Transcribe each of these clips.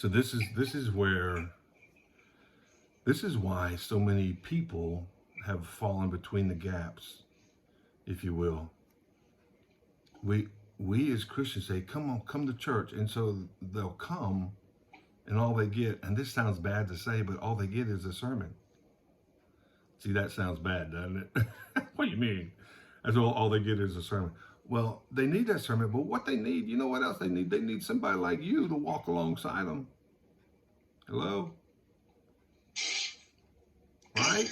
So this is why so many people have fallen between the gaps, if you will. We we as Christians say, "Come on, come to church," and so they'll come, and all they get, and this sounds bad to say, but all they get is a sermon. See, that sounds bad, doesn't it? What do you mean? That's all they get is a sermon. Well, they need that sermon, but what they need, you know what else they need? They need somebody like you to walk alongside them. Hello? Right?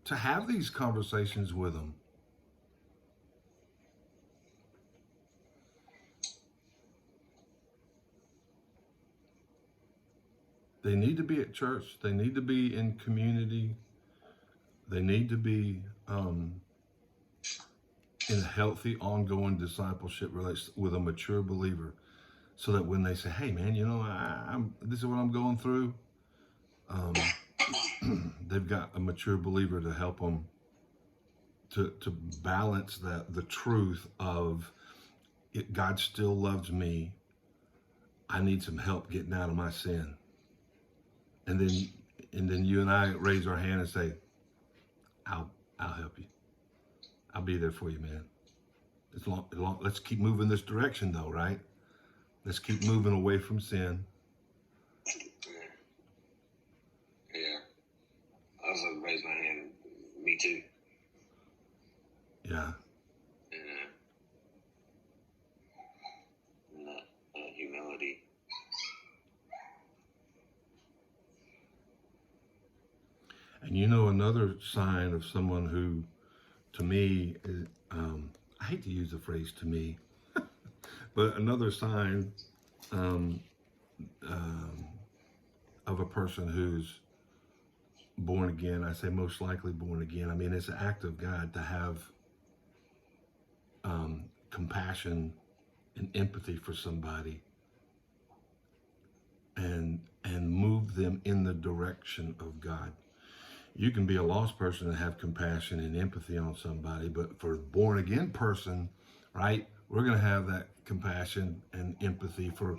To have these conversations with them. They need to be at church. They need to be in community. They need to be in a healthy, ongoing discipleship relationship with a mature believer, so that when they say, "Hey, man, you know, this is what I'm going through," um, they've got a mature believer to help them to balance the truth of God still loves me. I need some help getting out of my sin, and then you and I raise our hand and say, I'll help you. I'll be there for you, man. Let's keep moving this direction, though, right? Let's keep moving away from sin. Yeah. I was gonna raise my hand. Me too. Yeah. Yeah. And that humility. And you know, another sign of someone who, to me, is, I hate to use the phrase "to me," but another sign um, of a person who's born again, I say most likely born again. I mean, it's an act of God to have compassion and empathy for somebody, and move them in the direction of God. You can be a lost person and have compassion and empathy on somebody, but for a born again person, right, we're going to have that compassion and empathy for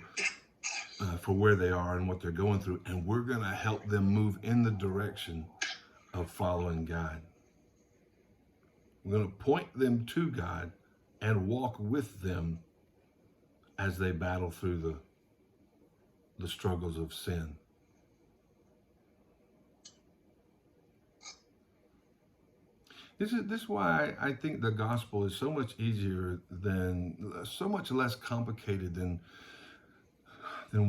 where they are and what they're going through, and we're going to help them move in the direction of following God. We're going to point them to God and walk with them as they battle through the struggles of sin. This is why I think the gospel is so much easier so much less complicated than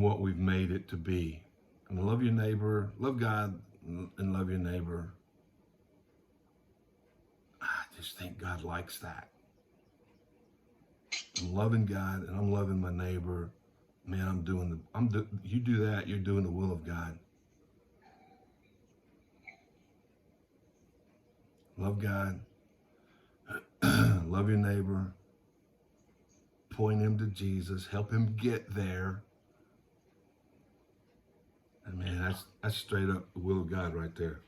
what we've made it to be. I mean, love your neighbor, love God, and love your neighbor. I just think God likes that. I'm loving God and I'm loving my neighbor. Man, you do that, you're doing the will of God. Love God, love your neighbor, point him to Jesus, help him get there. And man, that's straight up the will of God right there.